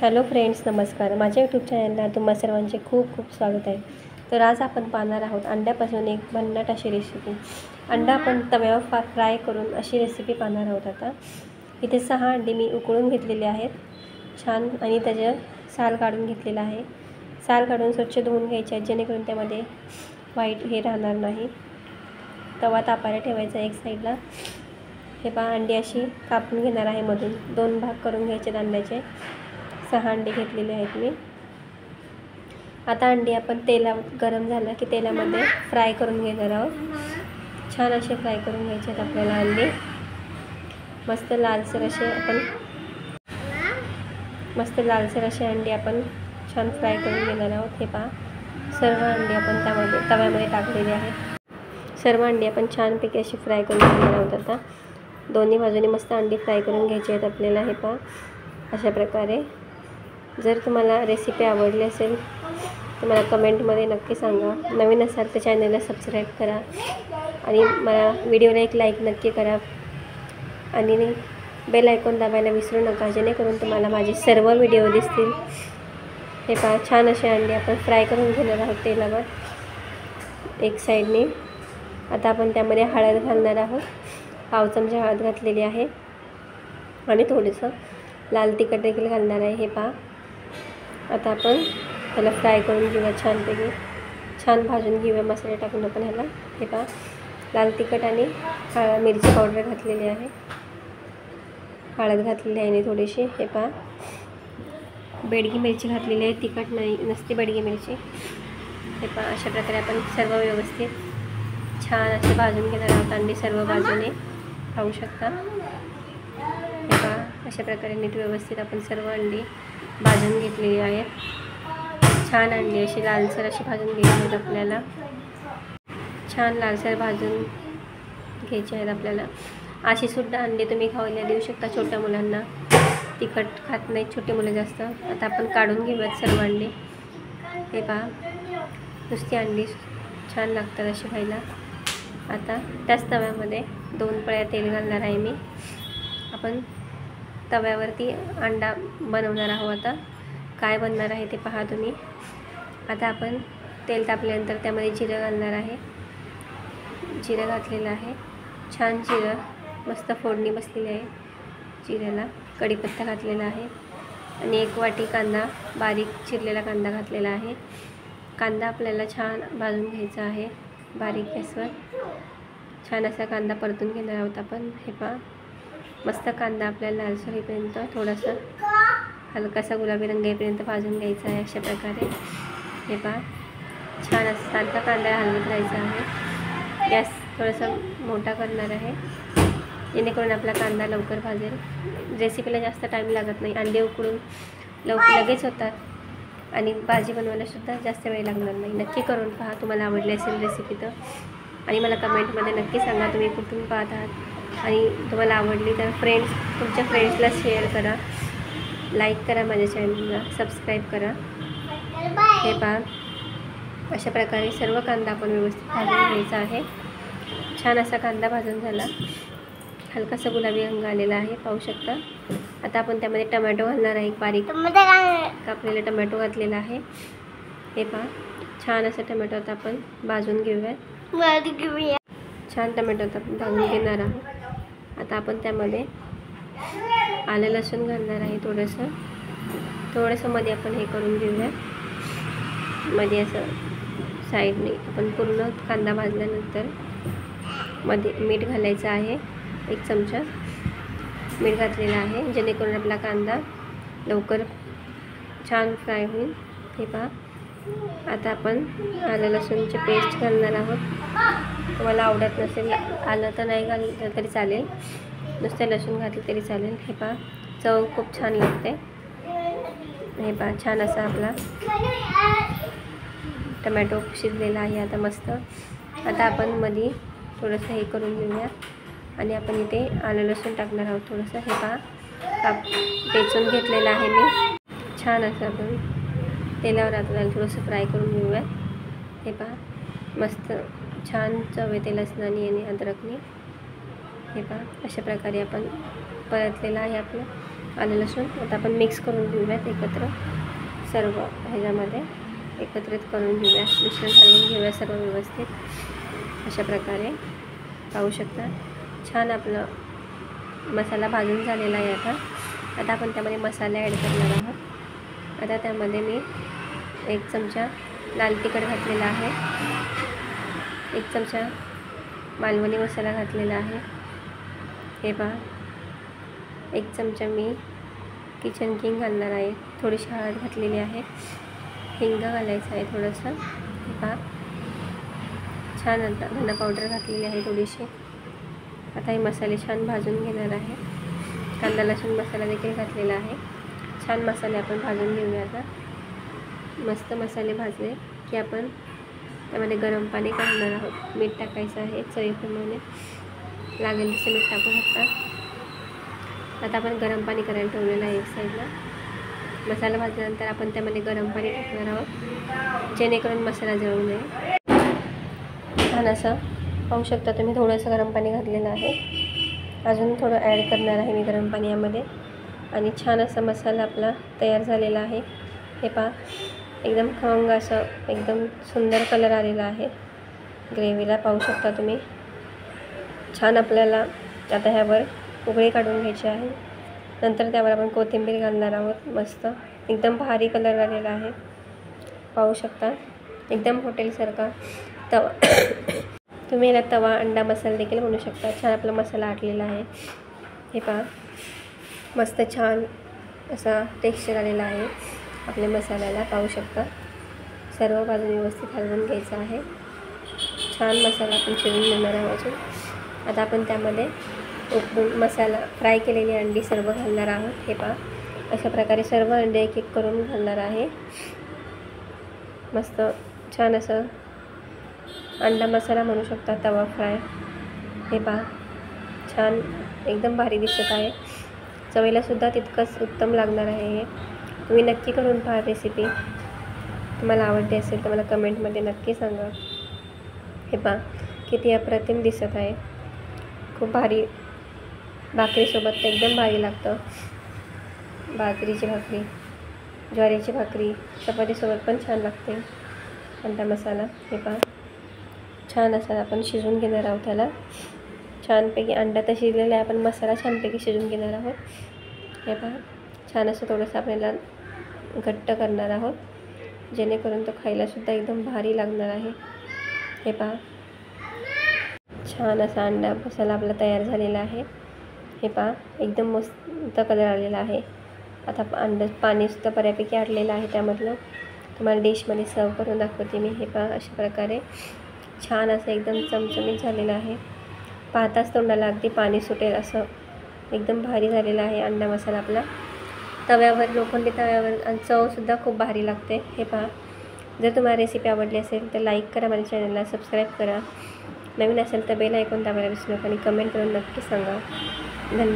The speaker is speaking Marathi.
हॅलो फ्रेंड्स, नमस्कार. माझ्या यूट्यूब चॅनलला तुम्हा सर्वांचे खूप खूप स्वागत आहे. तर आज आपण पाहणार आहोत अंड्यापासून एक भन्नाट अशी रेसिपी. अंडा आपण तव्यावर फ्राय करून अशी रेसिपी पाहणार आहोत. आता इथे 6 अंडी मी उकळून घेतलेले आहेत छान, आणि त्याचे साल काढून घेतलेला आहे. साल काढून स्वच्छ धुवून घ्यायचे आहेत, जेणेकरून त्यामध्ये व्हाईट हे राहणार नाही. तवा तापायला ठेवायचा एक साईडला. हे पहा, अंडी अशी कापून घेणार आहे. मधून 2 भाग करून घ्यायचे अंड्याचे. 6 अंडी घेतलेले आहेत मी. आता अंडी आपण गरम झालं की तेलामध्ये फ्राय करून घेणार आहोत. छान असे फ्राय करून घ्यायचे आहेत आपल्याला अंडी. मस्त लालसर असे अंडी आपण छान फ्राय करून घेणार आहोत. हे पहा, सर्व अंडी आपण तव्यामध्ये टाकलेले आहेत. सर्व अंडी आपण छानपैकी अशी फ्राय करून घेणार आहोत. आता दोन्ही बाजूने मस्त अंडी फ्राय करून घ्यायची आहेत आपल्याला. हे पहा, अशा प्रकारे. जर तुम्हाला रेसिपी आवडली असेल तर मला कमेंटमध्ये नक्की सांगा. नवीन असाल तर चॅनलला सबस्क्राईब करा आणि मला व्हिडिओला एक लाईक नक्की करा आणि बेल आयकॉन दाबायला विसरू नका, जेणेकरून तुम्हाला माझे सर्व व्हिडिओ दिसतील. हे पहा, छान असे अंडे आपण फ्राय करून घेणार आहोत तेलावर एक साईडने. आता आपण त्यामध्ये हळद घालणार आहोत. पाव चमचा हळद घातलेली आहे आणि थोडंसं लाल तिखट देखील घालणार आहे. हे पहा, आता आपण ह्याला फ्राय करून घेऊया छानपैकी. छान भाजून घेऊया मसाले टाकून आपण ह्याला. हे पहा, लाल तिखट आणि मिरची पावडर घातलेली आहे. हळद घातलेली आहे आणि थोडीशी. हे पहा, बेडगी मिरची घातलेली आहे. तिखट नसते बेडगी मिरची. हे पहा, अशा प्रकारे आपण सर्व व्यवस्थित छान असे भाजून घेणार आहोत अंडी सर्व बाजूने. पाहू शकता. हे पहा, अशा प्रकारे नीट व्यवस्थित आपण सर्व अंडी भाजून घेतलेली आहेत. छान अंडी अशी लालसर अशी भाजून घ्यायची आहेत आपल्याला. छान लालसर भाजून घ्यायचे आहेत आपल्याला. अशी सुद्धा अंडी तुम्ही खायला देऊ शकता छोट्या मुलांना. तिखट खात नाहीत छोटे मुलं जास्त. आता आपण काढून घेऊयात सर्व अंडी. हे पहा, नुसती अंडी छान लागतात अशी खायला. आता त्याच तव्यामध्ये 2 पळ्या तेल घालणार आहे मी. आपण तव्यावरती अंडा बनवणार आहोत. आता काय बनणार आहे ते पहा तुम्ही. आता आपण तेल तापल्यानंतर त्यामध्ये जिरं घालणार आहे. जिरं घातलेलं आहे. छान जिरं मस्त फोडणी बसलेली आहे जिऱ्याला. कढीपत्ता घातलेला आहे आणि 1 वाटी कांदा, बारीक चिरलेला कांदा घातलेला आहे. कांदा आपल्याला छान भाजून घ्यायचा आहे बारीक गॅसवर. छान असा कांदा परतून घेणार आहोत आपण. हे पहा, मस्त कांदा आपल्याला लालसर होईपर्यंत, थोडासा हलकासा गुलाबी रंग येईपर्यंत भाजून घ्यायचा आहे अशा प्रकारे. हे पहा, छान असं सारखा कांदा हलवत राहायचा आहे. गॅस थोडासा मोठा करणार आहे, जेणेकरून आपला कांदा लवकर भाजेल. रेसिपीला जास्त टाईम लागत नाही. अंडे उकडून लगेच होतात आणि भाजी बनवायलासुद्धा जास्त वेळ लागणार नाही. नक्की करून पहा. तुम्हाला आवडली असेल रेसिपी तर, आणि मला कमेंटमध्ये नक्की सांगा तुम्ही कुठून पाहत आहात. आणि तुम्हाला आवडली तर तुमच्या फ्रेंड्सला शेअर करा, लाईक करा, माझ्या चॅनलला सबस्क्राईब करा. हे पहा, अशा प्रकारे सर्व कांदा आपण व्यवस्थित भाजून घ्यायचा आहे. छान असा कांदा भाजून झाला. हलकासा गुलाबी रंग आलेला आहे, पाहू शकता. आता आपण त्यामध्ये टमॅटो घालणार आहे. बारीक कापलेला टमॅटो घातलेला आहे. हे पहा, छान असा टमॅटो आता आपण भाजून घेऊयात. छान टमॅटो आता आपण भाजून घेणार आहोत. आता आपण त्यामध्ये आलं लसूण घालणार आहे. थोडंसं मध्ये आपण हे करून घेऊया. मध्ये असं साईडने आपण पूर्ण कांदा भाजल्यानंतर मध्ये मीठ घालायचं आहे. 1 चमचा मीठ घातलेलं आहे, जेणेकरून आपला कांदा लवकर छान फ्राय होईल. हे पहा, आता आपण आलं लसूणची पेस्ट घालणार आहोत. तुम्हाला आवडत नसेल आलं तर नाही घाललं तरी चालेल, नुसतं लसूण घातलं तरी चालेल. हे पहा, चव खूप छान लागते. हे पहा, छान असा आपला टमॅटो शिजलेला आहे आता मस्त. आता आपण मध्ये थोडंसं हे करून घेऊया आणि आपण इथे आलं लसूण टाकणार आहोत थोडंसं. हे पहा, टेचून घेतलेलं आहे मी. छान असं आपण तेलावर आता थोडंसं फ्राय करून घेऊया. हे पहा, मस्त छान चव येते लसणाने आणि अद्रकने. हे पहा, अशा प्रकारे आपण परतलेलं आहे आपलं. आलं लसूण आता आपण मिक्स करून घेऊयात एकत्र, सर्व ह्याच्यामध्ये एकत्रित करून घेऊया, मिश्रण घालून घेऊया सर्व व्यवस्थित। अशा प्रकारे पाहू शकता छान आपलं मसाला भाजून झालेला आहे। आता आपण त्यामध्ये मसाले ॲड करणार आहोत। आता त्यामध्ये मी 1 चमचा लाल तिखट घातलेला आहे, 1 चमचा मालवणी मसाला घातलेला आहे, हे पहा 1 चमचा मी किचन किंग घालणार आहे, थोडीशी हळद घातलेली आहे, हिंग घालायचं आहे थोडंसं, हे पहा छान। आता धना पावडर घातलेली आहे थोडीशी। आता हे मसाले छान भाजून घेणार आहे, कांदा लसूण मसाला देखील घातलेला आहे। छान मसाले आपण भाजून घेऊया। आता मस्त मसाले भाजले की आपण त्यामध्ये गरम पाणी घालणार आहोत, मीठ टाकायचं आहे चवीप्रमाणे, लागेल तसे मीठ टाकू शकता। आता आपण गरम पाणी करायला ठेवलेलं आहे एक साईडला। मसाला भाजल्यानंतर आपण त्यामध्ये गरम पाणी टाकणार आहोत, जेणेकरून मसाला जळू नये। छान असं पाहू शकता तुम्ही, थोडंसं गरम पाणी घातलेलं आहे, अजून थोडं ॲड करणार आहे मी गरम पाणी यामध्ये। आणि छान असा मसाला आपला तयार झालेला आहे, हे पहा एकदम खमंग असं एकदम सुंदर कलर आलेला आहे ग्रेव्हीला, पाहू शकता तुम्ही। छान आपल्याला आता ह्यावर उकळी काढून घ्यायची आहे, नंतर त्यावर आपण कोथिंबीर घालणार आहोत। मस्त एकदम भारी कलर आलेला आहे, पाहू शकता एकदम हॉटेलसारखा तवा तुम्ही याला तवा अंडा मसाला देखील म्हणू शकता। छान आपला मसाला आटलेला आहे, हे पहा मस्त छान असा टेक्स्चर आलेला आहे आपल्या मसाल्याला, पाहू शकता। सर्व बाजूने व्यवस्थित हलवून घ्यायचं आहे, छान मसाला आपण शिजवून घेणार आहोत अजून। आता आपण त्यामध्ये उकळून मसाला फ्राय केलेली अंडी सर्व घालणार आहोत, हे पहा अशा प्रकारे सर्व अंडे एक एक करून घालणार आहे। मस्त छान असं अंडा मसाला म्हणू शकता, तवा फ्राय, हे पहा छान एकदम भारी दिसत आहे, चवीलासुद्धा तितकंच उत्तम लागणार आहे। हे तुम्ही नक्की करून पहा रेसिपी, तुम्हाला आवडते असेल तर मला कमेंटमध्ये नक्की सांगा। हे पहा किती अप्रतिम दिसत आहे, खूप भारी, भाकरीसोबत तर एकदम भारी लागतं, बाजरीची भाकरी, ज्वारीची भाकरी, चपातीसोबत पण छान लागते अंडा मसाला। हे पहा छान असं आपण शिजवून घेणार आहोत त्याला, छानपैकी अंडा तर शिजलेला आहे, आपण मसाला छानपैकी शिजवून घेणार आहोत। हे पहा छान असं थोडंसं आपल्याला घट्ट करणार आहोत, जेणेकरून तो खायलासुद्धा एकदम भारी लागणार आहे। हे पहा छान असा अंडा मसाला आपला तयार झालेला आहे, हे पहा एकदम मस्त कलर आलेला आहे। आता अंडा पाणीसुद्धा बऱ्यापैकी आटलेलं आहे त्यामधलं, तुम्हाला डिशमध्ये सर्व करून दाखवते मी। हे पहा अशा प्रकारे छान असं एकदम चमचमीत झालेलं आहे, पाहताच तोंडाला अगदी पाणी सुटेल असं एकदम भारी झालेला आहे अंडा मसाला आपला, तव्यावर, लोखंडी तव्यावर, आणि चवसुद्धा खूप भारी लागते। हे पहा जर तुम्हाला रेसिपी आवडली असेल तर लाईक करा, माझ्या चॅनलला सबस्क्राईब करा, नवीन असेल तर बेल आयकॉन दाबायला विसरू नका आणि कमेंट करून नक्की सांगा। धन्यवाद।